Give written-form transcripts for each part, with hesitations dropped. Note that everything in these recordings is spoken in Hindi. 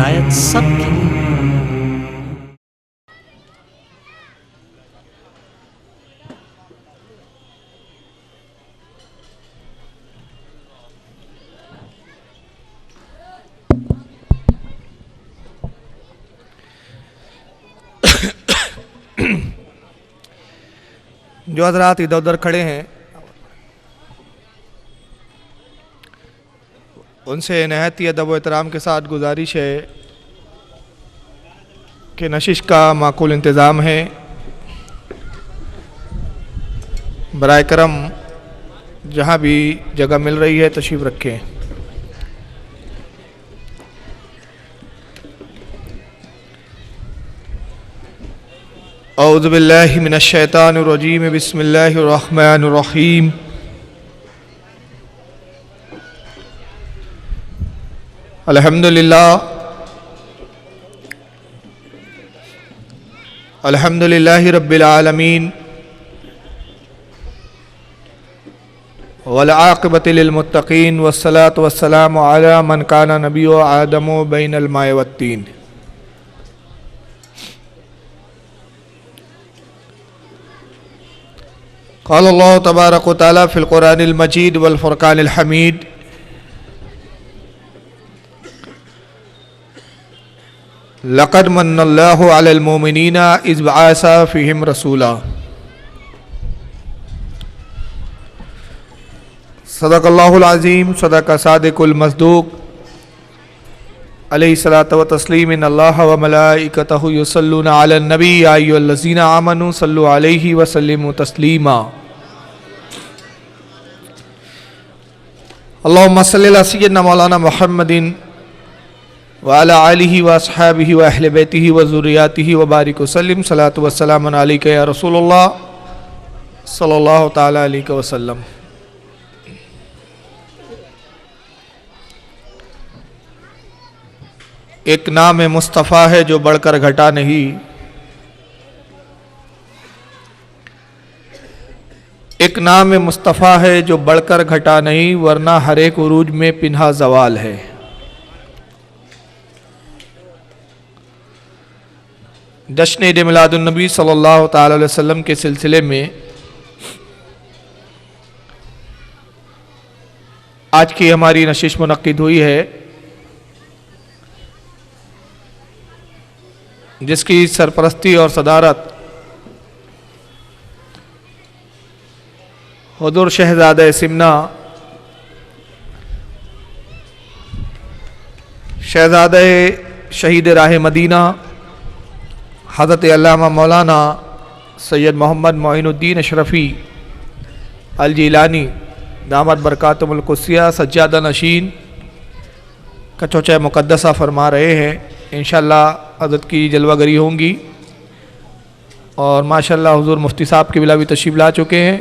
हिदायत सबके लिए। जो हजरात इधर उधर खड़े हैं उनसे नहायत ही अदब व एहतराम के साथ गुजारिश है कि नशिश का माकूल इंतज़ाम है। बराए करम जहाँ भी जगह मिल रही है तशरीफ़ रखें। औज़ु बिल्लाहि मिनश शैतानिर रजीम बिस्मिल्लाहिर रहमानिर रहीम। अल्हम्दुलिल्लाहि रब्बिल आलमीन वल आक़िबतु लिल मुत्तक़ीन वस्सलातु वस्सलामु अला मन काना नबिय्यु आदमु बैनल माइ वत्तीन। क़ाल अल्लाहु तबारक व तआला फ़िल क़ुरानिल मजीद वल फ़ुरक़ानिल हमीद। लक़द मन्नल्लाहु अलल मोमिनीना इज़ बअसा फ़ीहिम रसूला। सदक़ल्लाहुल अज़ीम सदक़ सादिक़ुल मस्दूक़ अलैहिस्सलातु व तस्लीम। इन्नल्लाह व मलाइकतहु युसल्लूना अलन नबी या अय्युहल्लज़ीना आमनू सल्लु अलैहि व सल्लिमू तस्लीमा। अल्लाहुम्मा सल्लि अला सय्यिदिना मौलाना मुहम्मदिन व अला आलिहि व अस्हाबिहि व अहले बैतिहि व ज़ुर्रिय्यतिहि व बारिक वसल्लिम। सलातु व सलाम अलैका या रसूलल्लाह सल्लल्लाहु तआला अलैहि वसल्लम। एक नाम मुस्तफ़ा है जो बढ़कर घटा नहीं, एक नाम मुस्तफ़ा है जो बढ़कर घटा नहीं, वरना हर एक उरूज में पिन्हा ज़वाल है। जश्न ईद मिलादुन नबी सल्लल्लाहु तआला अलैहि वसल्लम के सिलसिले में आज की हमारी नशिश मुनक्किद हुई है, जिसकी सरपरस्ती और सदारत हुज़ूर शहज़ादा सिमना शहज़ादा शहीद राह मदीना हज़रत अल्लामा मौलाना सैयद मोहम्मद मोइनुद्दीन अशरफ़ी अल जीलानी दामत बरकातुहुल क़ुद्सिया सज्जादा नशीन का चौचा मुक़द्दसा फरमा रहे हैं। इंशाअल्लाह हज़रत की जलवागरी होंगी और माशाअल्लाह हुज़ूर मुफ्ती साहब के बिला भी तशरीफ़ ला चुके हैं।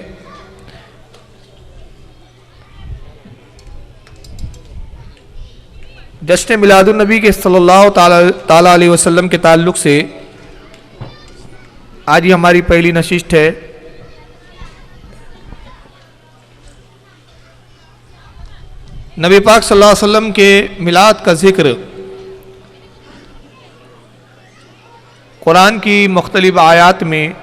जश्न मिलादुन नबी के सल्लल्लाहु ताला अलैहि वसल्लम के ताल्लुक़ से आज ही हमारी पहली नशिस्त है। नबी पाक सल्लल्लाहु अलैहि वसल्लम के मिलाद का ज़िक्र कुरान की मुख्तलिफ आयात में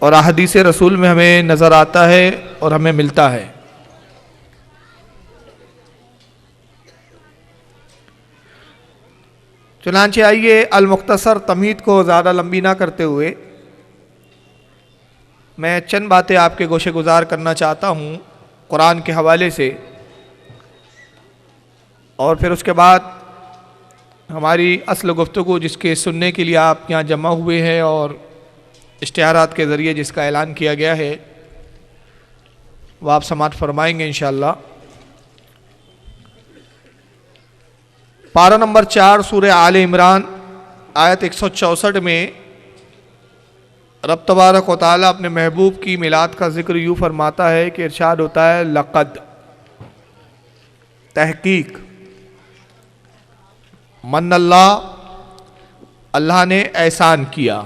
और अहदीस रसूल में हमें नज़र आता है और हमें मिलता है। चुनांचे आइए अल मुख्तसर तमहीद को ज़्यादा लंबी ना करते हुए मैं चंद बातें आपके गोशे गुजार करना चाहता हूँ कुरान के हवाले से, और फिर उसके बाद हमारी असल गुफ्तगू जिसके सुनने के लिए आप यहाँ जमा हुए हैं और इश्तिहारात के ज़रिए जिसका ऐलान किया गया है वह आप समाअत फरमाएंगे इंशाअल्लाह। पारा नंबर 4 सूरह आले इमरान आयत 164 में रब तबारक व तआला अपने महबूब की मिलाद का ज़िक्र यूँ फरमाता है कि इरशाद होता है लक़द तहकीक मन्नल्लाह अल्लाह ने एहसान किया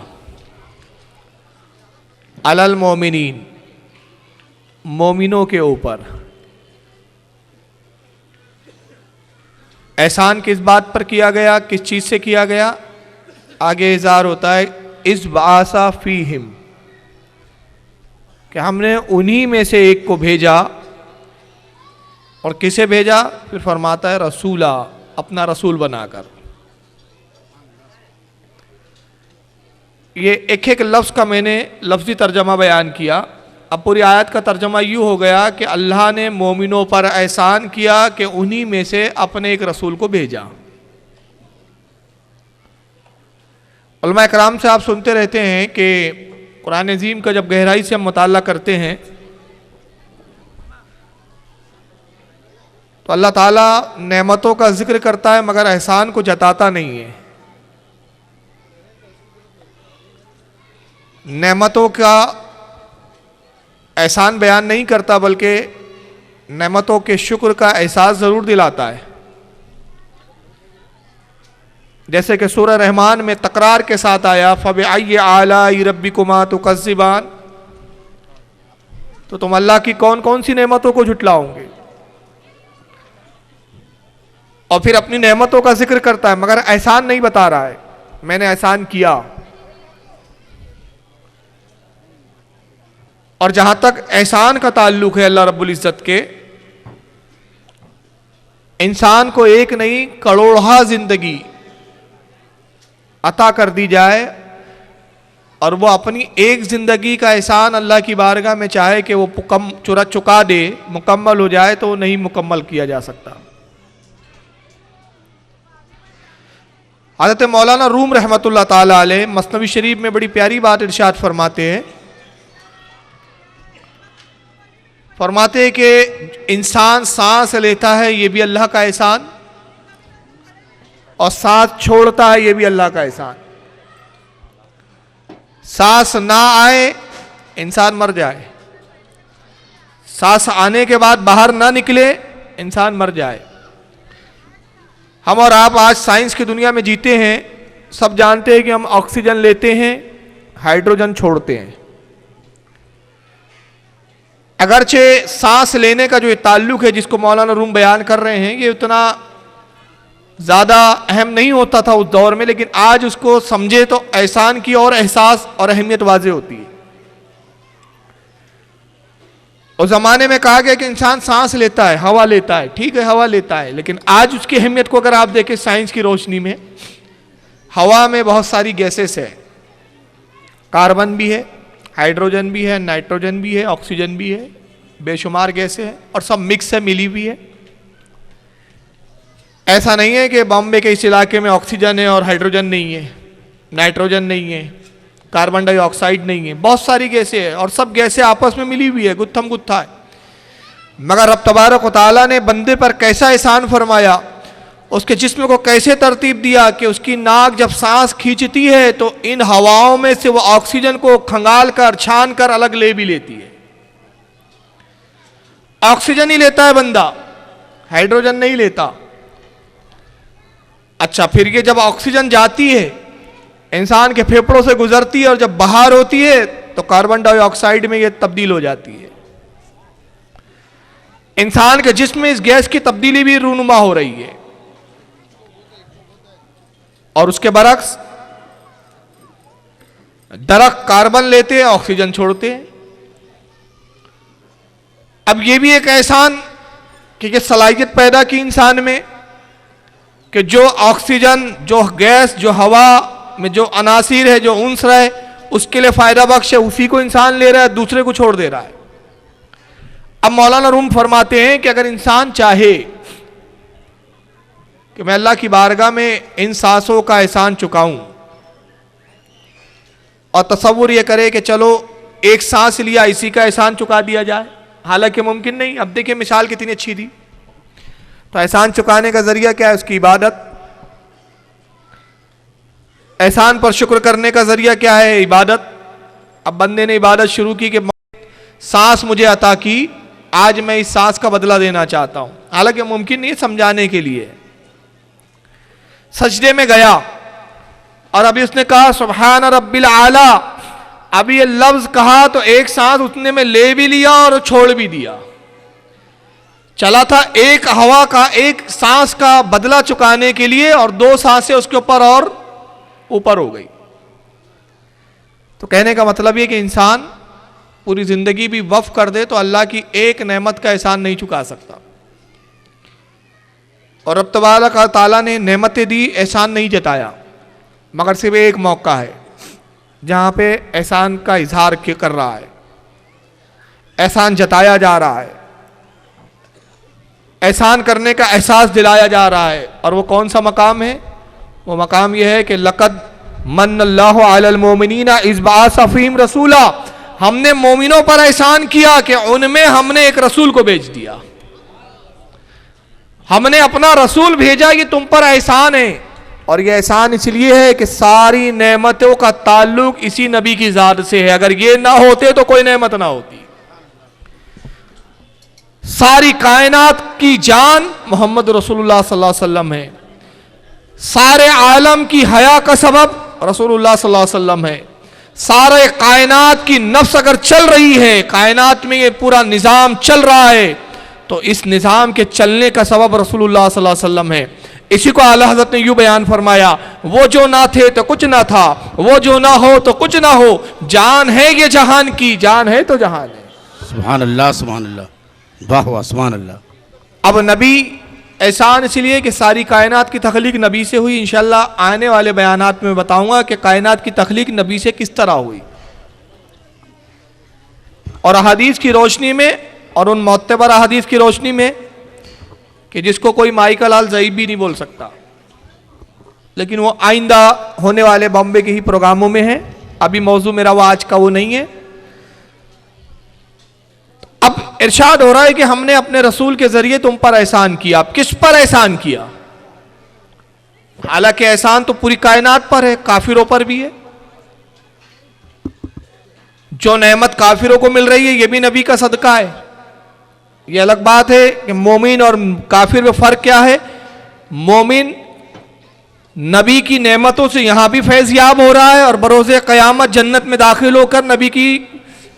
अलल मोमिनीन मोमिनों के ऊपर। एहसान किस बात पर किया गया, किस चीज़ से किया गया? आगे इज़हार होता है इस बासा फीहिम, कि हमने उन्हीं में से एक को भेजा। और किसे भेजा? फिर फरमाता है रसूला, अपना रसूल बनाकर। ये एक एक लफ्ज़ का मैंने लफ्ज़ी तर्जमा बयान किया। अब पूरी आयत का तर्जमा यूँ हो गया कि अल्लाह ने मोमिनों पर एहसान किया कि उन्हीं में से अपने एक रसूल को भेजा। उलमा इकराम से आप सुनते रहते हैं कि कुरान अज़ीम का जब गहराई से हम मुताला करते हैं तो अल्लाह ताला नेमतों का जिक्र करता है मगर एहसान को जताता नहीं है। नेमतों का एहसान बयान नहीं करता बल्कि नेमतों के शुक्र का एहसास ज़रूर दिलाता है। जैसे कि सूरह रहमान में तकरार के साथ आया फ़बिअय्यि आलाइ रब्बिकुमा तुकज़्ज़िबान, तो तुम अल्लाह की कौन कौन सी नेमतों को झुटलाओगे। और फिर अपनी नेमतों का जिक्र करता है मगर एहसान नहीं बता रहा है, मैंने एहसान किया। और जहां तक एहसान का ताल्लुक है अल्लाह रब्बुल इज़्ज़त के, इंसान को एक नहीं करोड़हा जिंदगी अता कर दी जाए और वो अपनी एक जिंदगी का एहसान अल्लाह की बारगाह में चाहे कि वो चुका दे, मुकम्मल हो जाए, तो नहीं मुकम्मल किया जा सकता। हज़रत मौलाना रूम रहमतुल्लाह ताला अलैह मसनवी शरीफ में बड़ी प्यारी बात इरशाद फरमाते हैं। फरमाते हैं कि इंसान सांस लेता है ये भी अल्लाह का एहसान, और सांस छोड़ता है ये भी अल्लाह का एहसान। सांस ना आए इंसान मर जाए, सांस आने के बाद बाहर ना निकले इंसान मर जाए। हम और आप आज साइंस की दुनिया में जीते हैं, सब जानते हैं कि हम ऑक्सीजन लेते हैं, हाइड्रोजन छोड़ते हैं। अगरचे सांस लेने का जो ताल्लुक है जिसको मौलाना रूम बयान कर रहे हैं ये उतना ज़्यादा अहम नहीं होता था उस दौर में, लेकिन आज उसको समझे तो एहसान की और एहसास और अहमियत वाज़े होती है। उस ज़माने में कहा गया कि इंसान सांस लेता है, हवा लेता है, ठीक है हवा लेता है, लेकिन आज उसकी अहमियत को अगर आप देखें साइंस की रोशनी में, हवा में बहुत सारी गैसेस है, कार्बन भी है, हाइड्रोजन भी है, नाइट्रोजन भी है, ऑक्सीजन भी है, बेशुमार गैसें हैं और सब मिक्स है, मिली हुई है। ऐसा नहीं है कि बॉम्बे के इस इलाके में ऑक्सीजन है और हाइड्रोजन नहीं है, नाइट्रोजन नहीं है, कार्बन डाइऑक्साइड नहीं है, बहुत सारी गैसें हैं और सब गैसें आपस में मिली हुई है, गुत्थम गुत्था है। मगर रब तबारक व तआला ने बंदे पर कैसा एहसान फरमाया, उसके जिस्म को कैसे तरतीब दिया कि उसकी नाक जब सांस खींचती है तो इन हवाओं में से वो ऑक्सीजन को खंगाल कर छान कर अलग ले भी लेती है। ऑक्सीजन ही लेता है बंदा, हाइड्रोजन नहीं लेता। अच्छा, फिर ये जब ऑक्सीजन जाती है इंसान के फेफड़ों से गुजरती है और जब बाहर होती है तो कार्बन डाइऑक्साइड में ये तब्दील हो जाती है। इंसान के जिस्म में इस गैस की तब्दीली भी रूनुमा हो रही है। और उसके बरक्स दरख्त कार्बन लेते हैं, ऑक्सीजन छोड़ते हैं। अब यह भी एक एहसान कि ये सलाहियत पैदा की इंसान में कि जो ऑक्सीजन, जो गैस, जो हवा में जो अनासिर है, जो उन्सर है, उसके लिए फायदा बख्श है, उसी को इंसान ले रहा है, दूसरे को छोड़ दे रहा है। अब मौलाना रूम फरमाते हैं कि अगर इंसान चाहे कि मैं अल्लाह की बारगाह में इन सांसों का एहसान चुकाऊं और तसव्वुर ये करे कि चलो एक सांस लिया इसी का एहसान चुका दिया जाए, हालांकि मुमकिन नहीं। अब देखिए मिसाल कितनी अच्छी दी। तो एहसान चुकाने का जरिया क्या है? उसकी इबादत। एहसान पर शुक्र करने का जरिया क्या है? इबादत। अब बंदे ने इबादत शुरू की कि सांस मुझे अता की, आज मैं इस सांस का बदला देना चाहता हूं, हालांकि मुमकिन नहीं, समझाने के लिए। सजदे में गया और अभी उसने कहा सुब्हान रब्बिल आला, अभी ये लफ्ज कहा तो एक सांस उतने में ले भी लिया और छोड़ भी दिया। चला था एक हवा का, एक सांस का बदला चुकाने के लिए, और 2 सांसें उसके ऊपर और ऊपर हो गई। तो कहने का मतलब ये कि इंसान पूरी जिंदगी भी वक्फ कर दे तो अल्लाह की एक नेमत का एहसान नहीं चुका सकता। और रब तबारक व तआला ने नेमतें दी, एहसान नहीं जताया, मगर सिर्फ एक मौका है जहां पे एहसान का इजहार कर रहा है, एहसान जताया जा रहा है, एहसान करने का एहसास दिलाया जा रहा है। और वो कौन सा मकाम है? वो मकाम यह है कि लक़द मन्नल्लाहु अलल मोमिनीना इज़ बअसा फ़ीहिम रसूला, हमने मोमिनों पर एहसान किया कि उनमें हमने एक रसूल को भेज दिया, हमने अपना रसूल भेजा, ये तुम पर एहसान है। और ये एहसान इसलिए है कि सारी नेमतों का ताल्लुक इसी नबी की ज़ात से है, अगर ये ना होते तो कोई नेमत ना होती। सारी कायनात की जान मोहम्मद रसूलुल्लाह सल्लल्लाहु अलैहि वसल्लम है, सारे आलम की हया का सबब रसूलुल्लाह सल्लल्लाहु अलैहि वसल्लम है, सारे कायनात की नफ्स अगर चल रही है, कायनात में ये पूरा निज़ाम चल रहा है, तो इस निज़ाम के चलने का सबब रसूलुल्लाह सल्लल्लाहु अलैहि वसल्लम है। इसी को आला हज़रत ने यूं बयान फरमाया, वो जो ना थे तो कुछ ना था, वो जो ना हो तो कुछ ना हो, जान है ये जहान की, जान है तो जहान है। सुभान अल्लाह, सुभान अल्लाह, वाह वाह, सुभान अल्लाह। अब नबी एहसान इसलिए कि सारी कायनात की तख्लीक नबी से हुई। इंशाअल्लाह आने वाले बयानात में बताऊंगा कि कायनात की तख्लीक नबी से किस तरह हुई, और अहादीस की रोशनी में और उन मोतबर अहादीस की रोशनी में कि जिसको कोई माइकल आल ज़ईब भी नहीं बोल सकता, लेकिन वो आइंदा होने वाले बॉम्बे के ही प्रोग्रामों में है। अभी मौजू मेरा वो आज का वो नहीं है। अब इरशाद हो रहा है कि हमने अपने रसूल के जरिए तुम पर एहसान किया। अब किस पर एहसान किया? हालांकि एहसान तो पूरी कायनात पर है, काफिरों पर भी है। जो नेमत काफिरों को मिल रही है ये भी नबी का सदका है। ये अलग बात है कि मोमिन और काफिर में फर्क क्या है। मोमिन नबी की नेमतों से यहां भी फैज़याब हो रहा है और बरोज़े क़यामत जन्नत में दाखिल होकर नबी की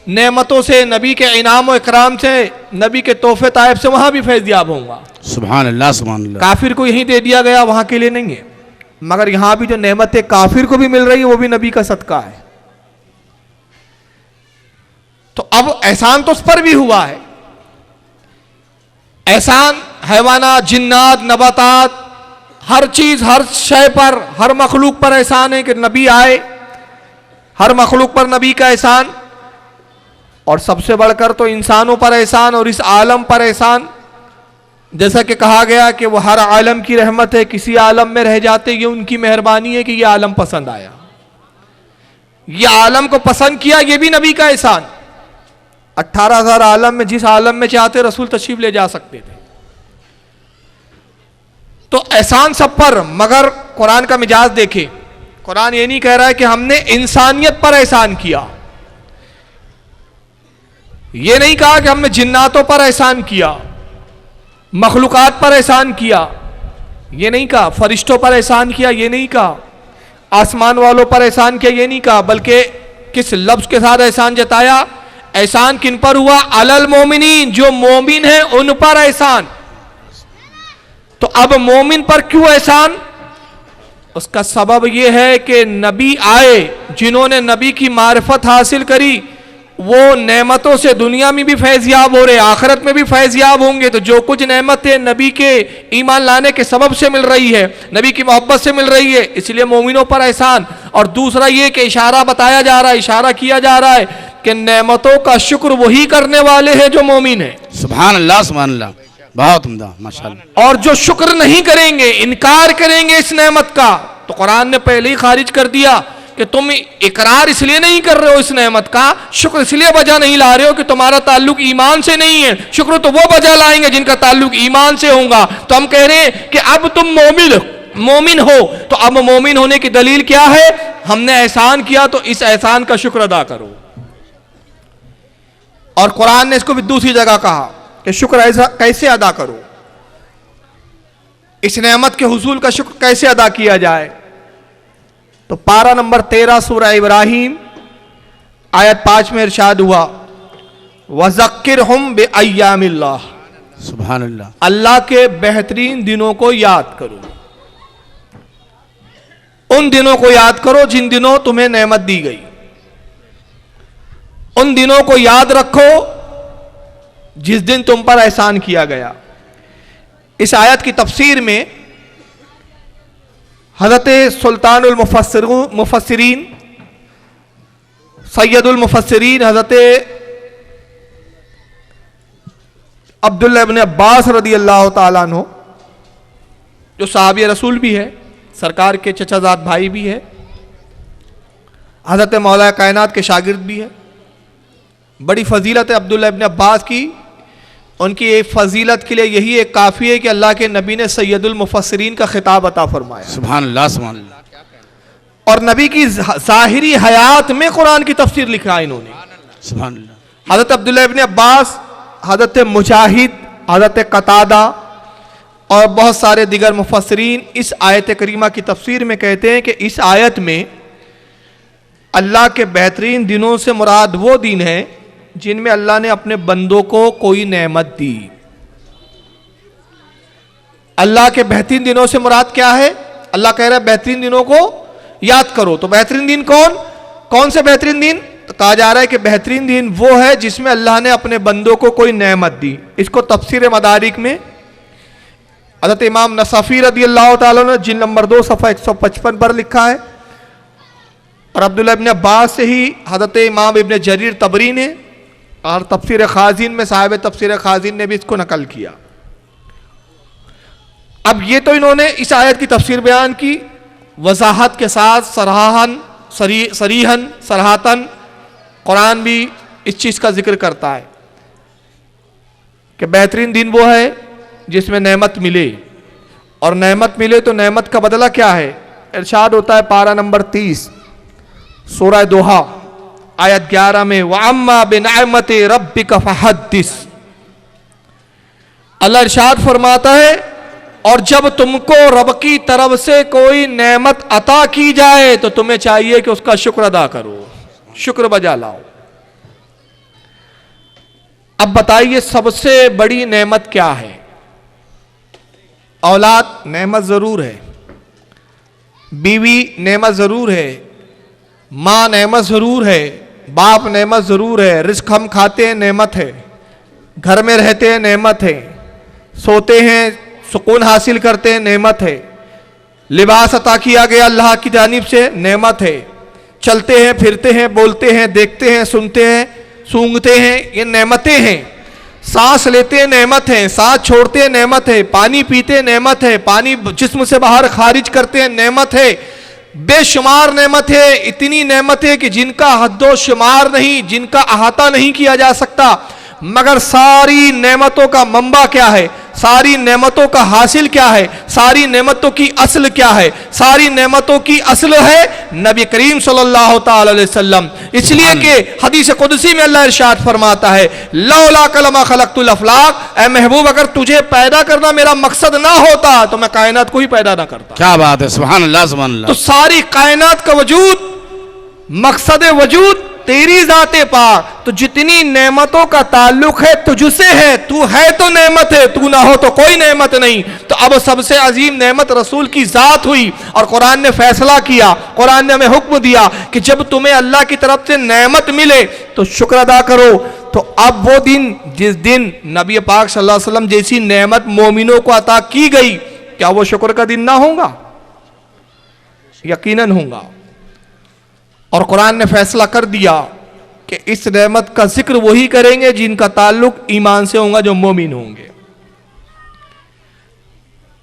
नेमतों से, नबी के इनाम और इकराम से, नबी के तोहफे तायब से वहां भी फैज़याब होगा। सुभान अल्लाह, सुभान अल्लाह। काफिर को यहीं दे दिया गया, वहां के लिए नहीं है, मगर यहां भी जो नेमतें काफिर को भी मिल रही है वो भी नबी का सदका है। तो अब एहसान तो उस पर भी हुआ है। एहसान हैवानात, जिन्नात, नबातात, हर चीज, हर शय पर, हर मखलूक पर एहसान है कि नबी आए। हर मखलूक पर नबी का एहसान, और सबसे बढ़कर तो इंसानों पर एहसान और इस आलम पर एहसान। जैसा कि कहा गया कि वो हर आलम की रहमत है, किसी आलम में रह जाते ये उनकी मेहरबानी है कि ये आलम पसंद आया, ये आलम को पसंद किया, ये भी नबी का एहसान। 18,000 आलम में जिस आलम में चाहते रसूल तशरीफ ले जा सकते थे। तो एहसान सब पर, मगर कुरान का मिजाज देखे। कुरान ये नहीं कह रहा है कि हमने इंसानियत पर एहसान किया, ये नहीं कहा कि हमने जिन्नातों पर एहसान किया, मखलूकात पर एहसान किया, ये नहीं कहा, फरिश्तों पर एहसान किया, ये नहीं कहा, आसमान वालों पर एहसान किया, ये नहीं कहा, बल्कि किस लफ्ज के साथ एहसान जताया। एहसान किन पर हुआ? अलल मोमिनीन, जो मोमिन है उन पर एहसान। तो अब मोमिन पर क्यों एहसान? उसका सबब यह है कि नबी आए, जिन्होंने नबी की मारिफत हासिल करी, वो नेमतों से दुनिया में भी फैज़याब हो रहे, आखिरत में भी फैज़याब होंगे। तो जो कुछ नेमतें नबी के ईमान लाने के सबब से मिल रही है, नबी की मोहब्बत से मिल रही है, इसलिए मोमिनों पर एहसान। और दूसरा ये कि इशारा बताया जा रहा है, इशारा किया जा रहा है कि नेमतों का शुक्र वही करने वाले हैं जो मोमिन है। सुभान अल्लाह, सुभान अल्लाह, बहुत उम्दा, माशाअल्लाह। और जो शुक्र नहीं करेंगे, इनकार करेंगे इस नेमत का, तो कुरान ने पहले ही खारिज कर दिया कि तुम इकरार इसलिए नहीं कर रहे हो इस नेमत का, शुक्र इसलिए बजा नहीं ला रहे हो कि तुम्हारा ताल्लुक ईमान से नहीं है। शुक्र तो वो बजा लाएंगे जिनका ताल्लुक ईमान से होगा। तो हम कह रहे हैं कि अब तुम मोमिन हो, तो अब मोमिन होने की दलील क्या है? हमने एहसान किया तो इस एहसान का शुक्र अदा करो। और कुरान ने इसको भी दूसरी जगह कहा कि शुक्र ऐसा कैसे अदा करो, इस नेमत के हुसूल का शुक्र कैसे अदा किया जाए। तो पारा नंबर 13 सूरह इब्राहिम आयत 5 में इरशाद हुआ, वज़क्किरहुम बिअय्यामिल्लाह, सुभान अल्लाह। अल्लाह के बेहतरीन दिनों को याद करो, उन दिनों को याद करो जिन दिनों तुम्हें नेमत दी गई, उन दिनों को याद रखो जिस दिन तुम पर एहसान किया गया। इस आयत की तफसीर में हज़रत सुल्तानुल मुफस्सिरीन सैयदुल मुफस्सिरीन हज़रत अब्दुल्लाह इब्न अब्बास रदी अल्लाह ताला अन्हु, जो साहबी रसूल भी है, सरकार के चचाजाद भाई भी है, हज़रत मौला कायनात के शागिर्द भी है। बड़ी फजीलत है अब्दुल्लाह इब्न अब्बास की। उनकी एक फजीलत के लिए यही एक काफ़ी है कि अल्लाह के नबी ने सैयदुल मुफस्सिरीन का खिताब अता फरमाया। सुभान अल्लाह, सुभान अल्लाह। और नबी की ज़ाहिरी हयात में कुरान की तफसीर लिखा इन्होंने। सुभान अल्लाह। हज़रत अब्दुल्लाह इब्न अब्बास, हज़रत मुजाहिद, हज़रत कतादा और बहुत सारे दिगर मुफस्सिरीन इस आयत करीमा की तफसीर में कहते हैं कि इस आयत में अल्लाह के बेहतरीन दिनों से मुराद वो दिन है जिनमें अल्लाह ने अपने बंदों को कोई नेमत दी। अल्लाह के बेहतरीन दिनों से मुराद क्या है? अल्लाह कह रहा है बेहतरीन दिनों को याद करो। तो बेहतरीन दिन कौन से बेहतरीन दिन? तो कहा जा रहा है कि बेहतरीन दिन वो है जिसमें अल्लाह ने अपने बंदों को कोई नेमत दी। इसको तफसीर मदारिक में हज़रत इमाम नसफी रदी अल्लाह ताला ने जिल्द नंबर 2 सफ़ा 155 पर लिखा है, और अब्दुल्लाह इब्न अब्बास से ही हज़रत इमाम इब्न जरीर तबरी ने, और तफसीर खाजिन में साहिब तफसीर खाजिन ने भी इसको नकल किया। अब ये तो इन्होंने इस आयत की तफसीर बयान की वजाहत के साथ, सरीहन सराहतन। कुरान भी इस चीज़ का जिक्र करता है कि बेहतरीन दिन वो है जिसमें नेमत मिले, और नेमत मिले तो नेमत का बदला क्या है? इरशाद होता है पारा नंबर 30 सूरह दोहा आयत 11 में, वअम्मा बिनिअमति रब्बिका फहद्दिस। अल्लाह इरशाद फरमाता है, और जब तुमको रब की तरफ से कोई नेमत अता की जाए तो तुम्हें चाहिए कि उसका शुक्र अदा करो, शुक्र बजा लाओ। अब बताइए सबसे बड़ी नेमत क्या है? औलाद नेमत जरूर है, बीवी नेमत जरूर है, माँ नेमत जरूर है, बाप नेमत जरूर है, रिस्क हम खाते हैं नेमत है, घर में रहते हैं नेमत है, सोते हैं सुकून हासिल करते हैं नेमत है, लिबास अता किया गया अल्लाह की जानिब से नेमत है, चलते हैं फिरते हैं, बोलते हैं, देखते हैं, सुनते हैं, सूंघते हैं, ये नेमतें हैं। सांस लेते हैं नेमत है, सांस छोड़ते हैं नेमत है, पानी पीते हैं नेमत है, पानी जिस्म से बाहर खारिज करते हैं नेमत है। बेशुमार नेमत है, इतनी नेमत है कि जिनका हद्दो शुमार नहीं, जिनका अहाता नहीं किया जा सकता। मगर सारी नेमतों का मंबा क्या है? सारी नेमतों का हासिल क्या है? सारी नेमतों की असल क्या है? सारी नेमतों की असल है नबी करीम सल्लल्लाहु ताला अलैहि वसल्लम। इसलिए कि हदीस कुदसी में अल्लाह इरशाद फरमाता है, लौला कलमा खलक़तुल अफ़लाक, ए महबूब अगर तुझे पैदा करना मेरा मकसद ना होता तो मैं कायनात को ही पैदा ना करता। क्या बात है, सुभान अल्लाह, सुभान अल्लाह। तो सारी कायनात का वजूद, मकसद वजूद तेरी ज़ाते पाक, तो जितनी नेमतों का ताल्लुक है तुझसे है, तू है तो नेमत है, तू ना हो तो कोई नेमत नहीं। तो अब सबसे अजीम नेमत रसूल की ज़ात हुई, और कुरान ने फैसला किया, कुरान ने हमें हुक्म दिया कि जब तुम्हें अल्लाह की तरफ से नेमत मिले तो शुक्र अदा करो। तो अब वो दिन जिस दिन नबी पाक सल्लल्लाहु अलैहि वसल्लम जैसी नेमत मोमिनों को अता की गई, क्या वो शुक्र का दिन ना होगा? यकीनन होगा। और कुरान ने फैसला कर दिया कि इस नेमत का जिक्र वही करेंगे जिनका ताल्लुक ईमान से होगा, जो मोमिन होंगे।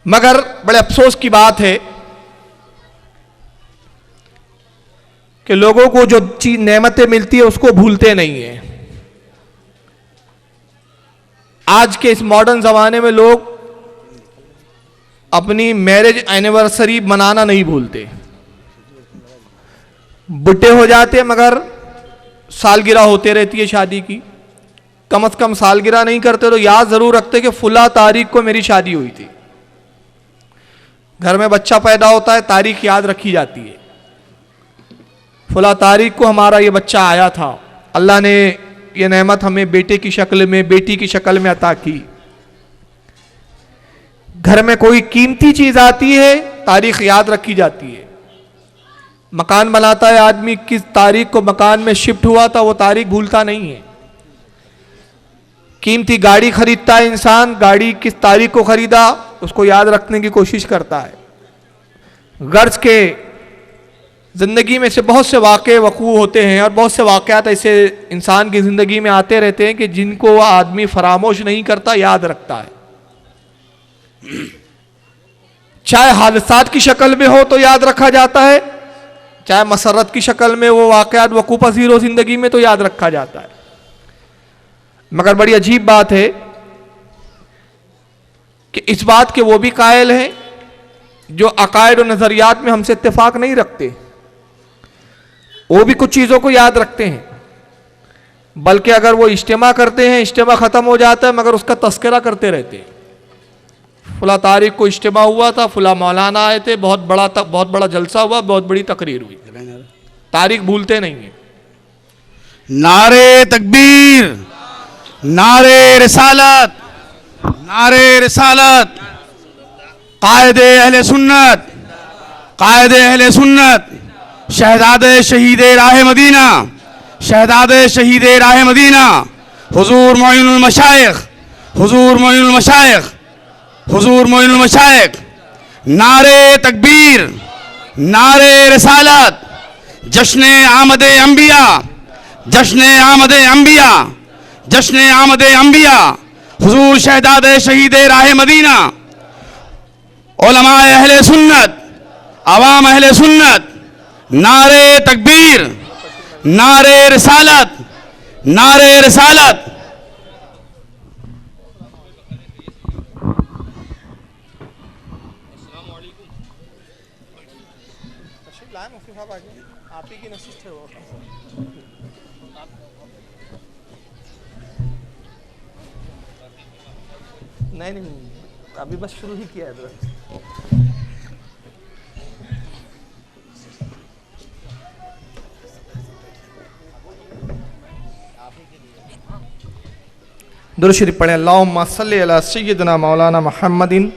मगर बड़े अफसोस की बात है कि लोगों को जो चीज नेमतें मिलती है उसको भूलते नहीं है। आज के इस मॉडर्न जमाने में लोग अपनी मैरिज एनिवर्सरी मनाना नहीं भूलते। बुढ़े हो जाते मगर सालगिरह होते रहती है शादी की। कम से कम सालगिरह नहीं करते तो याद जरूर रखते कि फुला तारीख को मेरी शादी हुई थी। घर में बच्चा पैदा होता है, तारीख याद रखी जाती है, फुला तारीख को हमारा ये बच्चा आया था, अल्लाह ने ये नेमत हमें बेटे की शक्ल में, बेटी की शक्ल में अता की। घर में कोई कीमती चीज आती है, तारीख याद रखी जाती है। मकान बनाता है आदमी, किस तारीख को मकान में शिफ्ट हुआ था वो तारीख भूलता नहीं है। कीमती गाड़ी खरीदता है इंसान, गाड़ी किस तारीख को खरीदा उसको याद रखने की कोशिश करता है। गर्ज के जिंदगी में से बहुत से वाक़े वक़ू होते हैं और बहुत से वाक़यात ऐसे इंसान की जिंदगी में आते रहते हैं कि जिनको आदमी फरामोश नहीं करता, याद रखता है। चाहे हादसात की शक्ल में हो तो याद रखा जाता है, चाहे मसरत की शक्ल में वो वाक़यात वक़ू पज़ीर हो जिंदगी में तो याद रखा जाता है। मगर बड़ी अजीब बात है कि इस बात के वो भी कायल हैं जो अकायद और नजरियात में हमसे इत्तेफाक नहीं रखते। वो भी कुछ चीजों को याद रखते हैं, बल्कि अगर वो इज्तिमा करते हैं, इज्तिमा खत्म हो जाता है मगर उसका तस्करा करते रहते हैं। फला तारीख को इज्तिमा हुआ था, फला मौलाना आए थे, बहुत बड़ा जलसा हुआ, बहुत बड़ी तकरीर हुई, तारीख भूलते नहीं है। नारे तकबीर, नारे रिसालत, नारे रिसालत, कायदे अहले सुन्नत, कायदे अहले सुन्नत, शहजादे शहीदे राह मदीना, शहजादे शहीदे राह मदीना, हुजूर मोइनुल मशाइख, हुजूर मोइनुल मशाइख, हुजूर मोइनुल मशाइख। नारे तकबीर, नारे रिसालत, जश्न आमदे अंबिया, जश्न आमदे अंबिया, जश्न आमदे अंबिया, हुजूर शहजादे शहीदे राह मदीना। उलमाए अहले सुन्नत, अवाम अहले सुन्नत, नारे तकबीर, नारे रिसालत, नारे रिसालत। आप ही की नशिस्त है वो। नहीं, अभी बस शुरू ही किया है। दुरूद शरीफ पढ़ें। अल्लाहुम्मा सल्लि अला सय्यिदना मौलाना मुहम्मदिन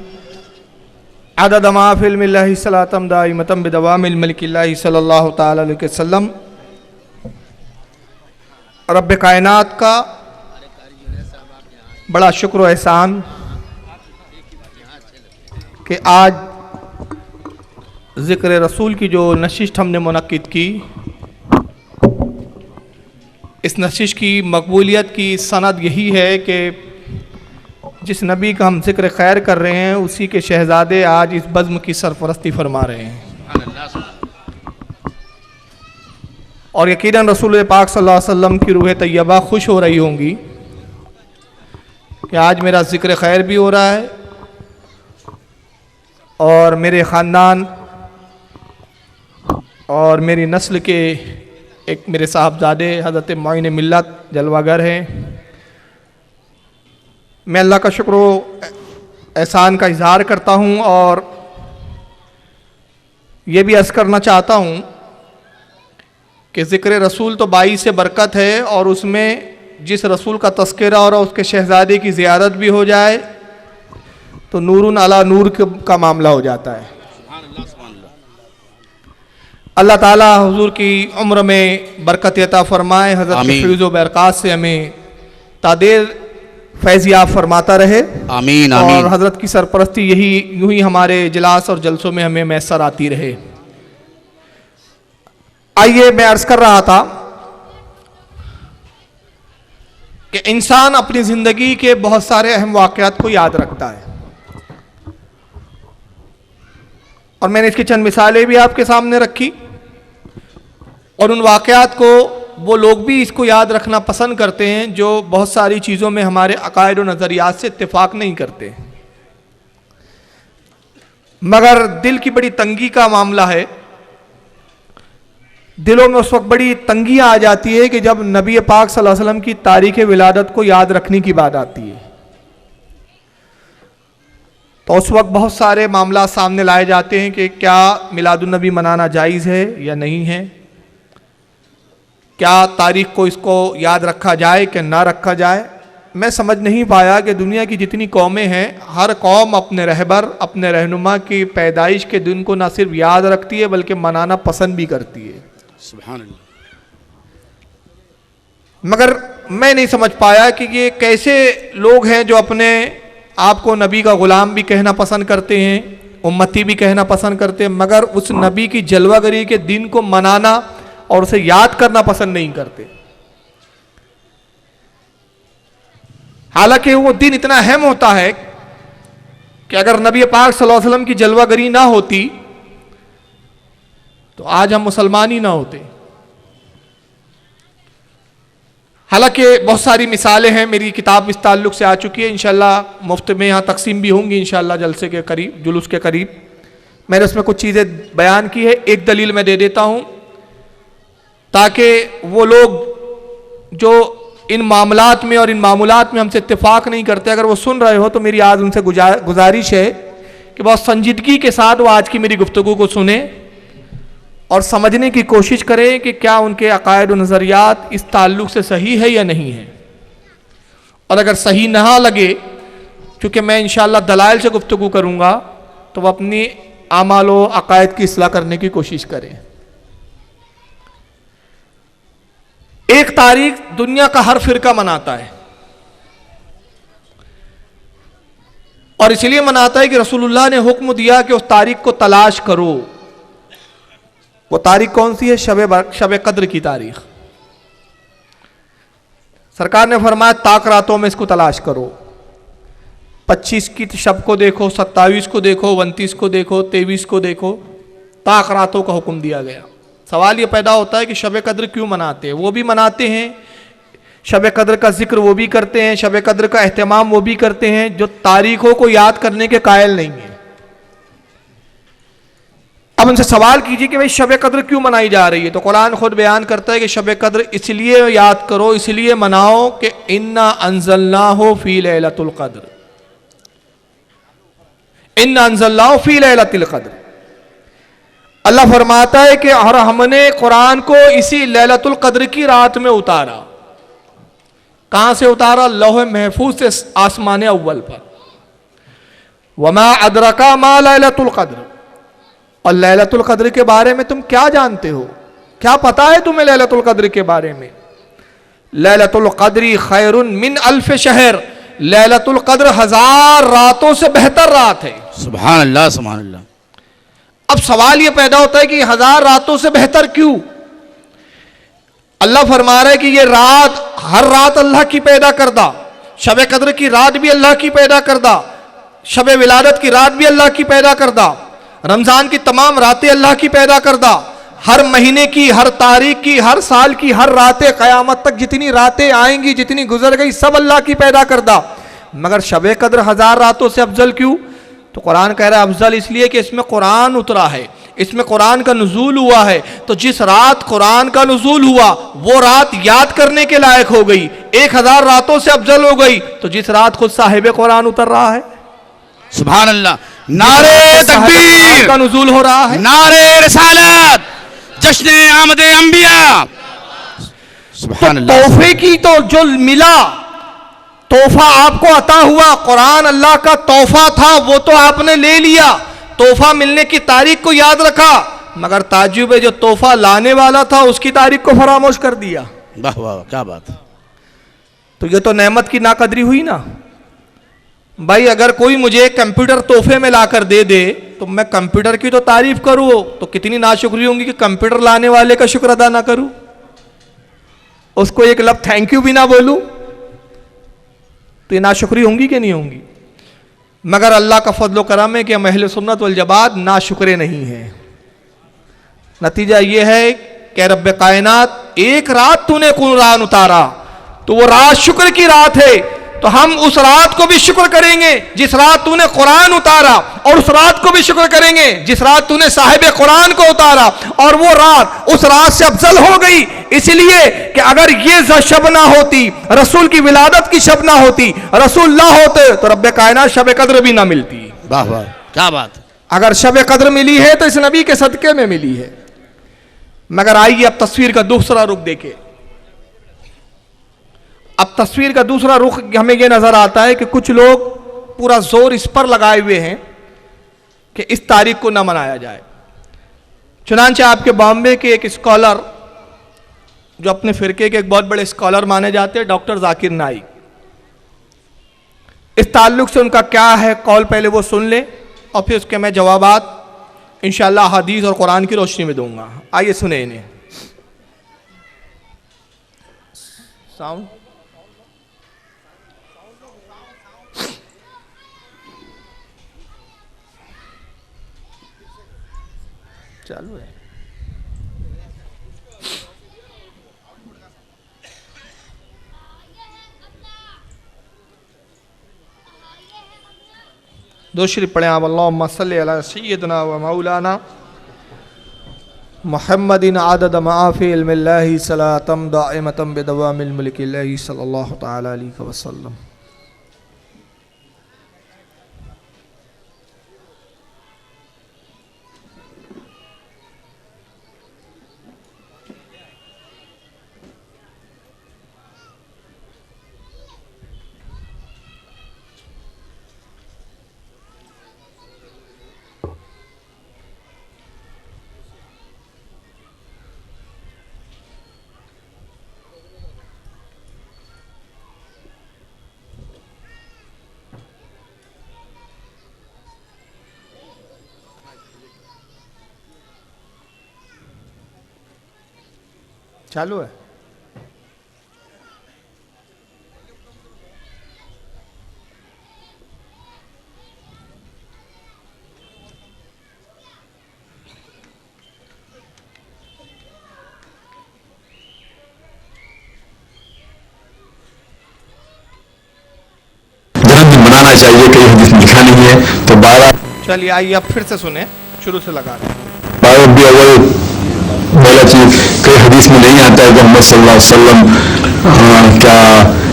अदद मा फिल मिल्लाहि सलातम दाइमतम बिदवामिल मलिकिल्लाहि सल्लल्लाहु तआला अलैहि वसल्लम। रब्ब कायनात का बड़ा शुक्र व एहसान कि आज ज़िक्र रसूल की जो नशिस्त हमने मुनक्किद की, इस नशिश की मकबूलियत की सनद यही है कि जिस नबी का हम जिक्र खैर कर रहे हैं उसी के शहज़ादे आज इस बज़्म की सरपरस्ती फरमा रहे हैं। और यकीनन रसूल पाक सल्लल्लाहु अलैहि वसल्लम की रूह तैयबा खुश हो रही होंगी कि आज मेरा जिक्र खैर भी हो रहा है और मेरे ख़ानदान और मेरी नस्ल के एक मेरे साहबजादे हज़रत मोइन मिल्लत जलवागर हैं। मैं अल्लाह का शुक्र एहसान का इजहार करता हूँ और ये भी अर्ज़ करना चाहता हूँ कि ज़िक्र रसूल तो बाईस से बरकत है और उसमें जिस रसूल का तस्करा और उसके शहज़ादे की ज़ियारत भी हो जाए तो नूरुन अला नूर का मामला हो जाता है। अल्लाह ताला हुजूर की उम्र में बरकत अता फरमाए, हज़रत के फ़ैज़ व बरक़ात से हमें तादेर फैज़याब फरमाता रहे। आमीन, और आमीन। हज़रत की सरपरस्ती यूं ही हमारे इजलास और जलसों में हमें मैसर आती रहे। आइए, मैं अर्ज़ कर रहा था कि इंसान अपनी ज़िंदगी के बहुत सारे अहम वाक़यात को याद रखता है और मैंने इसकी चंद मिसालें भी आपके सामने रखी और उन वाक़यात को वो लोग भी इसको याद रखना पसंद करते हैं जो बहुत सारी चीज़ों में हमारे अकायद और नज़रियात से इत्तेफाक नहीं करते, मगर दिल की बड़ी तंगी का मामला है। दिलों में उस वक्त बड़ी तंगियाँ आ जाती है कि जब नबी पाक सल्लल्लाहु अलैहि वसल्लम की तारीख़ विलादत को याद रखने की बात आती है तो उस वक्त बहुत सारे मामला सामने लाए जाते हैं कि क्या मिलादुन नबी मनाना जायज़ है या नहीं है, क्या तारीख़ को इसको याद रखा जाए कि ना रखा जाए। मैं समझ नहीं पाया कि दुनिया की जितनी कौमें हैं, हर कौम अपने रहबर, अपने रहनुमा की पैदाइश के दिन को ना सिर्फ याद रखती है बल्कि मनाना पसंद भी करती है। सुभान अल्लाह। मगर मैं नहीं समझ पाया कि ये कैसे लोग हैं जो अपने आप को नबी का गुलाम भी कहना पसंद करते हैं, उम्मती भी कहना पसंद करते हैं, मगर उस नबी की जलवागरी के दिन को मनाना और उसे याद करना पसंद नहीं करते। हालांकि वो दिन इतना अहम होता है कि अगर नबी पाक सल्लल्लाहु अलैहि वसल्लम की जलवागरी ना होती तो आज हम मुसलमान ही ना होते। हालांकि बहुत सारी मिसालें हैं, मेरी किताब इस ताल्लुक से आ चुकी है, इंशाल्लाह मुफ्त में यहाँ तकसीम भी होंगी इंशाल्लाह जलसे के करीब, जुलूस के करीब। मैंने उसमें कुछ चीज़ें बयान की है, एक दलील मैं दे देता हूँ ताकि वो लोग जो इन मामलात में और इन मामूलात में हमसे इत्तेफाक नहीं करते, अगर वो सुन रहे हो तो मेरी आज उनसे गुजारिश है कि बहुत संजीदगी के साथ वो आज की मेरी गुफ्तगू को सुने और समझने की कोशिश करें कि क्या उनके अकायद और नज़रियात इस ताल्लुक से सही है या नहीं है। और अगर सही ना लगे, क्योंकि मैं इंशाअल्लाह दलाइल से गुफ्तगू करूँगा, तो वह अपनी आमाल व अकायद की इस्लाह करने की कोशिश करें। एक तारीख दुनिया का हर फिरका मनाता है और इसलिए मनाता है कि रसूलुल्लाह ने हुक्म दिया कि उस तारीख को तलाश करो। वो तारीख कौन सी है? शब कद्र की तारीख। सरकार ने फरमाया ताक रातों में इसको तलाश करो। 25 की शब को देखो, 27 को देखो, 29 को देखो, 23 को देखो, ताक रातों का हुक्म दिया गया। सवाल ये पैदा होता है कि शब कद्र क्यों मनाते हैं? वो भी मनाते हैं, शब कद्र का जिक्र वो भी करते हैं, शब कद्र का एहतमाम वो भी करते हैं जो तारीखों को याद करने के कायल नहीं है। अब उनसे सवाल कीजिए कि भाई शब कद्र क्यों मनाई जा रही है? तो कुरान खुद बयान करता है कि शब कद्र इसलिए याद करो, इसलिए मनाओ कि इन्ना अंज़लनाहु फी लैलतुल क़द्र, इन्ना अंज़लनाहु फी लैलतुल क़द्र। अल्लाह फरमाता है कि और हमने कुरान को इसी लैलतुल क़द्र की रात में उतारा। कहां से उतारा? लौह महफूज से आसमान अव्वल पर। वमा अदरका मा लैलतुल क़द्र, और लैलतुल क़द्र के बारे में तुम क्या जानते हो? क्या पता है तुम्हें लैलतुल क़द्र के बारे में? लैलतुल क़द्री खैरुन मिन अल्फ शहर, लैलतुल क़द्र 1000 रातों से बेहतर रात है। सुभान अल्लाह, सुभान अल्लाह। अब सवाल यह पैदा होता है कि 1000 रातों से बेहतर क्यों? अल्लाह फरमा रहा है कि ये रात, हर रात अल्लाह की पैदा करदा, शब कद्र की रात भी अल्लाह की पैदा करदा, शब विलादत की रात भी अल्लाह की पैदा करदा, रमजान की तमाम रातें अल्लाह की पैदा करदा, हर महीने की, हर तारीख की, हर साल की हर रातें, क़यामत तक जितनी रातें आएंगी, जितनी गुजर गई, सब अल्लाह की पैदा करदा। मगर शब कद्र 1000 रातों से अफजल क्यों? तो कुरान कह रहा है अफजल इसलिए कि इसमें कुरान उतरा है, इसमें कुरान का नुज़ूल हुआ है। तो जिस रात कुरान का नुज़ूल हुआ वो रात याद करने के लायक हो गई, 1000 रातों से अफजल हो गई। तो जिस रात खुद साहिब कुरान उतर रहा है, सुभान अल्लाह, नारे तकबीर का नुज़ूल हो रहा है, नारे रिसालत, जश्न आमदे अंबिया। सुभान अल्लाह। तोहफे की तो जो मिला, तोहफा आपको अता हुआ, कुरान अल्लाह का तोहफा था, वो तो आपने ले लिया, तोहफा मिलने की तारीख को याद रखा, मगर ताज्जुब है जो तोहफा लाने वाला था उसकी तारीख को फरामोश कर दिया। वाह वाह, क्या बात। तो ये तो नेमत की नाकदरी हुई ना भाई। अगर कोई मुझे कंप्यूटर तोहफे में लाकर दे दे तो मैं कंप्यूटर की तो तारीफ करूं, तो कितनी नाशुक्री होंगी कि कंप्यूटर लाने वाले का शुक्र अदा ना करूं, उसको एक लफ्ज़ थैंक यू भी ना बोलूं, तो ये नाशुक्री होंगी कि नहीं होंगी? मगर अल्लाह का फजल करम है कि हम अहले सुन्नत वल जमात नाशुक्रे नहीं हैं। नतीजा ये है कि रब्बे कायनात, एक रात तूने कुरान उतारा तो वो रात शुक्र की रात है, तो हम उस रात को भी शुक्र करेंगे जिस रात तूने कुरान उतारा, और उस रात को भी शुक्र करेंगे जिस रात तूने साहिब कुरान को उतारा, और वो रात उस रात से अफजल हो गई इसलिए कि अगर ये शब ना होती, रसूल की विलादत की शब ना होती, रसूल ना होते, तो रब्बे कायनात शब कद्र भी ना मिलती। वाह वाह, क्या बात। अगर शब कद्र मिली है तो इस नबी के सदके में मिली है। मगर आइए अब तस्वीर का दूसरा रुख देखें। अब तस्वीर का दूसरा रुख हमें यह नजर आता है कि कुछ लोग पूरा जोर इस पर लगाए हुए हैं कि इस तारीख को न मनाया जाए। चुनांचे आपके बॉम्बे के एक स्कॉलर, जो अपने फिरके के एक बहुत बड़े स्कॉलर माने जाते हैं, डॉक्टर जाकिर नाइक, इस ताल्लुक से उनका क्या है कौल, पहले वो सुन ले और फिर उसके मैं जवाबात इंशाअल्लाह हदीस और कुरान की रोशनी में दूंगा। आइए सुने इन्हें। साउंड चालू है। दो शरीफ पढ़े आप। अल्लाहुम्मा सल्ली अला सय्यदना व मौलाना मुहम्मदिन आदद माफ़ी इल्मिल्लाहि सलातम दाइमतम बिदवामिल मुल्किल्लाहि सल्लल्लाहु तआला अलैहि वसल्लम। चालू है। जन्मदिन मनाना चाहिए, कहीं हदीस में लिखा नहीं है। तो 12 चलिए आइए अब फिर से सुने, शुरू से लगा रहे हैं। रबी अव्वल पहला चीज कई हदीस में नहीं आता है कि मोहम्मद सल्लल्लाहु अलैहि वसल्लम क्या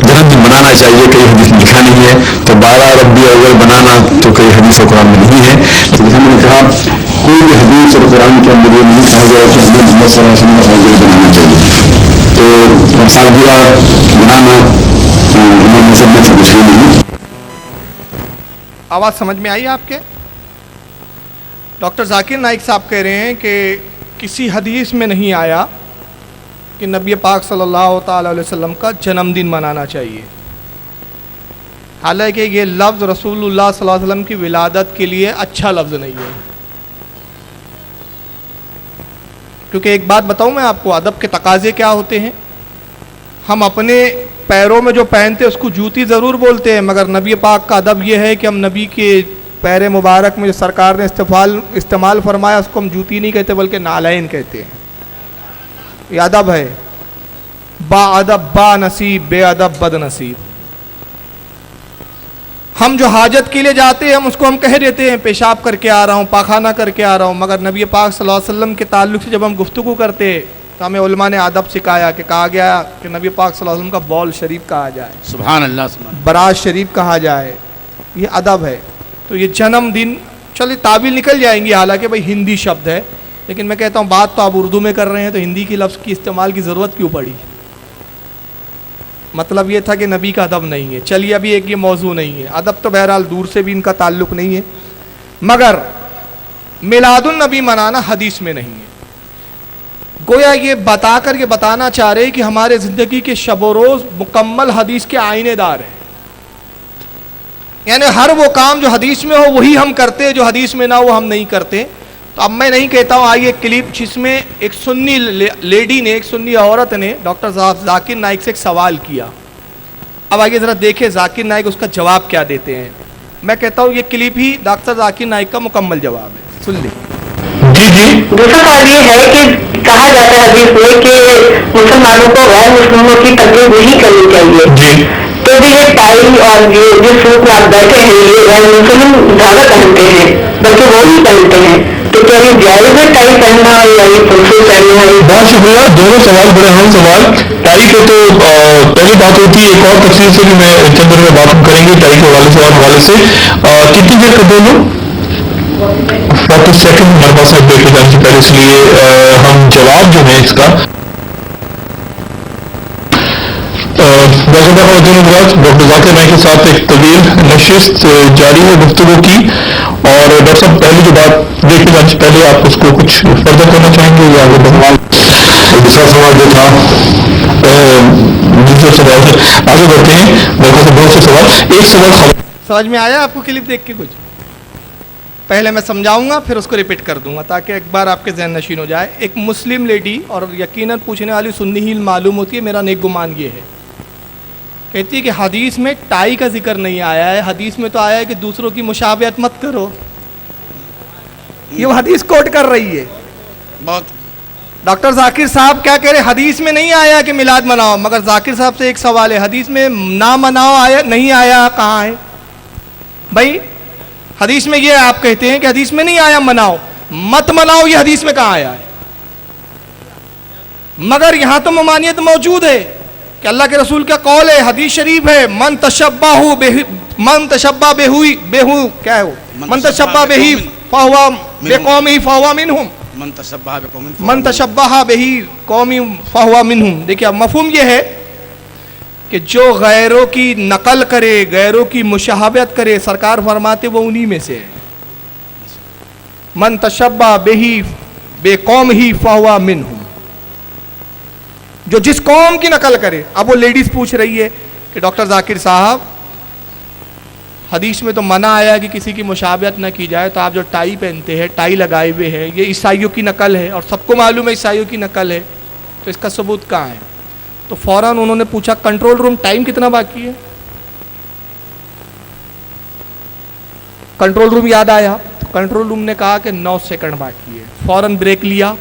जन्मदिन मनाना चाहिए, कई हदीस में लिखा नहीं है। तो 12 रबी अव्वल बनाना तो कई हदीस और कुरान में नहीं है। तो जैसे मैंने कहा, कोई भी हदीस और कुरान के अंदर ये नहीं कहा गया कि हमें मोहम्मद सल्लल्लाहु अलैहि वसल्लम का सालगिरह बनाना चाहिए। तो सालगिरह बनाना हमारे मजहब में से कुछ नहीं। आवाज़ समझ में आई आपके? डॉक्टर जाकिर नाइक साहब कह रहे हैं कि किसी हदीस में नहीं आया कि नबी पाक सल्लल्लाहु ताला अलैहि वसल्लम का जन्मदिन मनाना चाहिए। हालांकि ये लफ्ज़ रसूलुल्लाह सल्लल्लाहु अलैहि वसल्लम की विलादत के लिए अच्छा लफ्ज़ नहीं है। क्योंकि एक बात बताऊं मैं आपको, अदब के तकाजे क्या होते हैं। हम अपने पैरों में जो पहनते हैं उसको जूती ज़रूर बोलते हैं, मगर नबी पाक का अदब यह है कि हम नबी के पैर मुबारक में जो सरकार ने इस्तेमाल फरमाया उसको हम जूती नहीं कहते बल्कि नालैन कहते हैं। ये अदब है। बा अदब बा नसीब, बे अदब बद नसीब। हम जो हाजत के लिए जाते हैं हम उसको हम कह देते हैं पेशाब करके आ रहा हूँ, पाखाना करके आ रहा हूँ, मगर नबी पाक सल्लल्लाहु अलैहि वसल्लम के ताल्लुक से जब हम गुफ्तगू करते हैं तो हमें उलमा ने अदब सिखाया कि कहा गया कि नबी पाक सल्लल्लाहु अलैहि वसल्लम का बौल शरीफ कहा जाए, सुभान अल्लाह, सुभान। बराज शरीफ कहा जाए। ये अदब है। तो ये जन्मदिन, चलिए ताबील निकल जाएंगी, हालांकि भाई हिंदी शब्द है, लेकिन मैं कहता हूँ बात तो आप उर्दू में कर रहे हैं तो हिंदी की लफ्ज़ की इस्तेमाल की ज़रूरत क्यों पड़ी? मतलब ये था कि नबी का अदब नहीं है। चलिए अभी एक ये मौजू नहीं है, अदब तो बहरहाल दूर से भी इनका ताल्लुक़ नहीं है, मगर मिलादुन नबी मनाना हदीस में नहीं है। गोया ये बता कर के बताना चाह रहे कि हमारे ज़िंदगी के शब रोज़ मुकम्मल हदीस के आईनेदार हैं। यानी हर वो काम जो हदीस में हो वही हम करते हैं, जो हदीस में ना हो हम नहीं करते। तो अब मैं नहीं कहता हूँ, आइए क्लिप जिसमें एक सुन्नी लेडी ने, एक सुन्नी औरत ने डॉक्टर जाकिर नाइक से एक सवाल किया। अब आइए ज़रा देखें जाकिर नाइक उसका जवाब क्या देते हैं। मैं कहता हूँ ये क्लिप ही डॉक्टर जाकिर नाइक का मुकम्मल जवाब है, सुन लें। जी जी। दूसरा सवाल ये है कि कहा जाता है हदीस में कि मुसलमानों को गैर मुस्लिमों की तकलीफ नहीं करनी चाहिए। जी। तो भी ये टाई और ये जिस सूट में आप बैठे हैं ये गैर मुस्लिम ज्यादा पहनते हैं, बल्कि वो ही पहनते हैं। तो क्या ये जायज है टाई पहनना या ये फुलफिल पहनना है? बहुत शुक्रिया। दोनों सवाल बड़े अहम सवाल। टाई के तो पहली बात होती है, एक और तफसील से भी मैं चंद देर में बात करेंगे टाई के हवाले से और हवाले से। कितनी देर कर दोनों 40 सेकंड हमारे पास है ब्रेक जाने से पहले, इसलिए हम जवाब जो है इसका डॉक्टर जाकिर नाइक के साथ एक तवील नशिस्त जारी है गुफ्तगू की, और डॉक्टर साहब पहली जो बात देखने जाने से पहले आप उसको कुछ फर्दर करना चाहेंगे या आगे बढ़ना? दूसरा सवाल जो था, दूसरे सवाल से आगे बढ़ते हैं। मेरे पास बहुत से सवाल, एक सवाल समझ में आया आपको क्लिप देख के? कुछ पहले मैं समझाऊंगा फिर उसको रिपीट कर दूंगा ताकि एक बार आपके जहन नशीन हो जाए। एक मुस्लिम लेडी, और यकीनन पूछने वाली सुन्नी ही मालूम होती है, मेरा नेक गुमान ये है, कहती है कि हदीस में टाई का जिक्र नहीं आया है, हदीस में तो आया है कि दूसरों की मुशाबहत मत करो। ये वो हदीस कोट कर रही है। बहुत डॉक्टर जाकिर साहब क्या कह रहे, हदीस में नहीं आया कि मिलाद मनाओ, मगर जाकिर साहब से एक सवाल है, हदीस में ना मनाओ आया नहीं आया, कहाँ है भाई? हदीस में ये आप कहते हैं कि हदीस में नहीं आया मनाओ, मत मनाओ, ये हदीस में कहाँ आया है? मगर यहां तो ममानियत मौजूद है कि अल्लाह के रसूल का कौल है, हदीस शरीफ है, मन तशब्बा बेहू क्या है वो, मन तशब्बा बेही फहुवा बेकौमी फहुवा मिनहुम, मन तशब्बहा बेही कौमी फहुवा मिनहुम। देखिए मफहूम ये है कि जो गैरों की नकल करे, गैरों की मुशाहबत करे, सरकार फरमाते वो उन्हीं में से है। मन तशब्बा बेही बेकौम ही फहुवा मिनहुम, जो जिस कौम की नकल करे। अब वो लेडीज पूछ रही है कि डॉक्टर जाकिर साहब हदीस में तो मना आया कि किसी की मुशाबहत न की जाए, तो आप जो टाई पहनते हैं, टाई लगाए हुए हैं, ये ईसाइयों की नकल है और सबको मालूम है ईसाइयों की नकल है, तो इसका सबूत कहाँ है? तो फौरन उन्होंने पूछा कंट्रोल रूम टाइम कितना बाकी है? कंट्रोल रूम याद आया तो कंट्रोल रूम ने कहा कि 9 सेकंड बाकी है। फौरन ब्रेक लिया।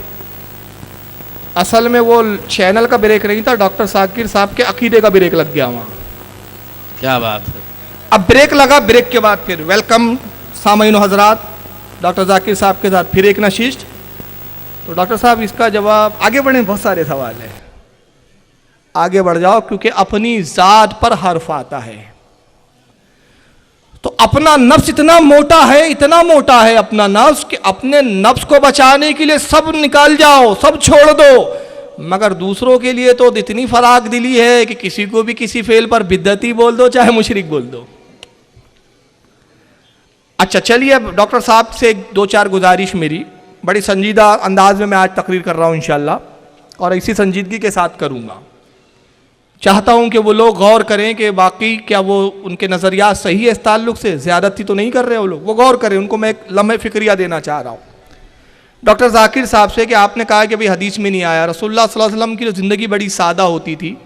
असल में वो चैनल का ब्रेक नहीं था, डॉक्टर जाकिर साहब के अकीदे का ब्रेक लग गया वहां। क्या बात है। अब ब्रेक लगा, ब्रेक के बाद फिर वेलकम सामईन हजरात, डॉक्टर जाकिर साहब के साथ फिर एक नशिस्त। तो डॉक्टर साहब इसका जवाब, आगे बढ़े, बहुत सारे सवाल है, आगे बढ़ जाओ क्योंकि अपनी जात पर हर्फ आता है। तो अपना नफ्स इतना मोटा है, इतना मोटा है अपना नफ्स कि अपने नफ्स को बचाने के लिए सब निकाल जाओ, सब छोड़ दो, मगर दूसरों के लिए तो इतनी फराक दिली है कि किसी को भी किसी फेल पर बिद्दती बोल दो, चाहे मुशरिक बोल दो। अच्छा चलिए, अब डॉक्टर साहब से 2-4 गुजारिश मेरी, बड़ी संजीदा अंदाज में मैं आज तकरीर कर रहा हूं इंशाल्लाह, और इसी संजीदगी के साथ करूंगा। चाहता हूं कि वो लोग गौर करें कि बाकी क्या वो उनके नज़रियात सही है इस ताल्लुक से, ज़्यादती तो नहीं कर रहे वो लोग, वो गौर करें। उनको मैं एक लम्हे फिक्रिया देना चाह रहा हूँ डॉक्टर जाकिर साहब से कि आपने कहा कि भाई हदीस में नहीं आया, रसूलुल्लाह सल्लल्लाहु अलैहि वसल्लम की जो ज़िंदगी बड़ी सादा होती थी,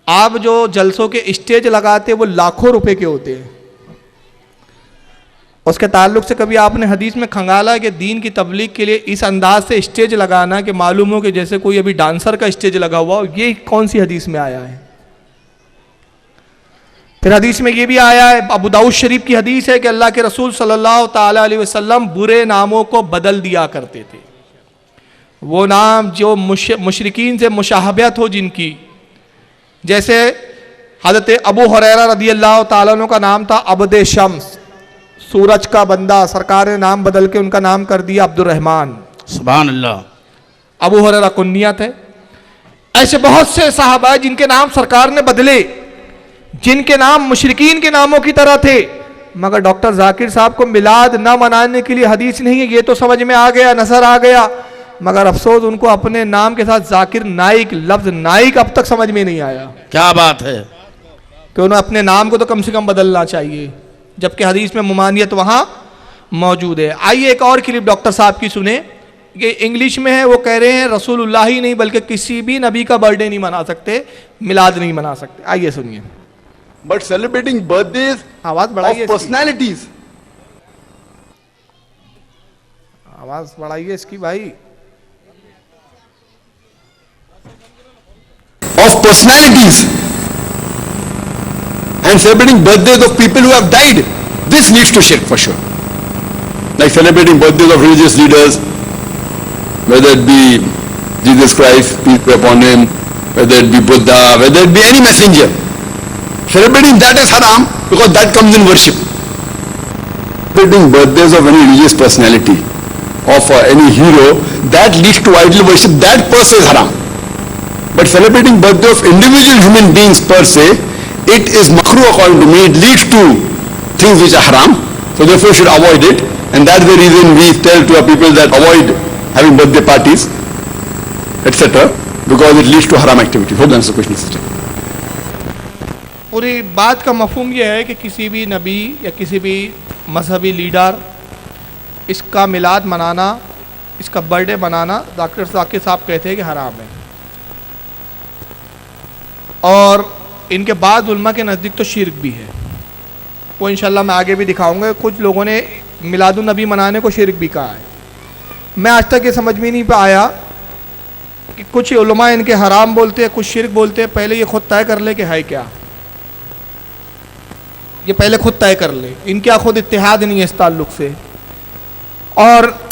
आप जो जलसों के स्टेज लगाते वो लाखों रुपए के होते हैं, उसके ताल्लुक से कभी आपने हदीस में खंगाला कि दीन की तबलीग के लिए इस अंदाज से स्टेज लगाना कि मालूम हो कि जैसे कोई अभी डांसर का स्टेज लगा हुआ हो, ये कौन सी हदीस में आया है? फिर हदीस में ये भी आया है, अबू दाऊद शरीफ की हदीस है कि अल्लाह के रसूल सल्लल्लाहु ताला अलैहि वसल्लम बुरे नामों को बदल दिया करते थे। वो नाम जो मुशरिकीन से मुशाहबत हो जिनकी, जैसे हज़रत अबू हुरैरा रज़ी अल्लाह ताला अन्हु का नाम था अब्द शम्स, सूरज का बंदा, सरकार ने नाम बदल के उनका नाम कर दिया अब्दुर्रहमान। सुभान अल्लाह। अबू हुरैरा कुन्नियत है। ऐसे बहुत से सहाबा जिनके नाम सरकार ने बदले, जिनके नाम मुशरिकीन के नामों की तरह थे, मगर डॉक्टर जाकिर साहब को मिलाद ना मनाने के लिए हदीस नहीं है, ये तो समझ में आ गया, नजर आ गया, मगर अफसोस उनको अपने नाम के साथ जाकिर नाइक, लफ्ज नाइक अब तक समझ में नहीं आया। क्या बात है कि उन्हें अपने नाम को तो कम से कम बदलना चाहिए, जबकि हदीस में मुमानियत वहां मौजूद है। आइए एक और क्लिप डॉक्टर साहब की सुने, ये इंग्लिश में है। वो कह रहे हैं रसूलुल्लाह ही नहीं बल्कि किसी भी नबी का बर्थडे नहीं मना सकते, मिलाद नहीं मना सकते। आइए सुनिए। But celebrating birthdays आवाज बढ़ाइए of personalities, आवाज बढ़ाइए इसकी भाई। of personalities, and celebrating birthdays of people who have died, this leads to shirk for sure. Like celebrating birthdays of religious leaders, whether it be Jesus Christ, peace be upon him, whether it be Buddha, whether it be any messenger. Celebrating that is haram because that comes in worship. Celebrating birthdays of any religious personality, of any hero, that leads to idol worship, that per se is haram. But celebrating birthday of individual human beings per se, it is makruh according to me. It leads to things which are haram. So therefore you should avoid it. And that's the reason we tell to our people that avoid having birthday parties, etc. Because it leads to haram activity. Hope that answers the question, sister. पूरी बात का मफहूम यह है कि किसी भी नबी या किसी भी मजहबी लीडर इसका मिलाद मनाना, इसका बर्थडे मनाना डॉक्टर जाकिर साहब कहते हैं कि हराम है। और इनके बाद उलमा के नज़दीक तो शिर्क भी है, वो इंशाल्लाह मैं आगे भी दिखाऊंगा। कुछ लोगों ने मिलादुन नबी मनाने को शिर्क भी कहा है। मैं आज तक ये समझ में नहीं आया कि कुछ उलमा इनके हराम बोलते हैं, कुछ शिर्क बोलते हैं। पहले ये खुद तय कर ले कि है क्या, ये पहले खुद तय कर ले। इनके खुद इत्तेहाद नहीं है इस ताल्लुक़ से। और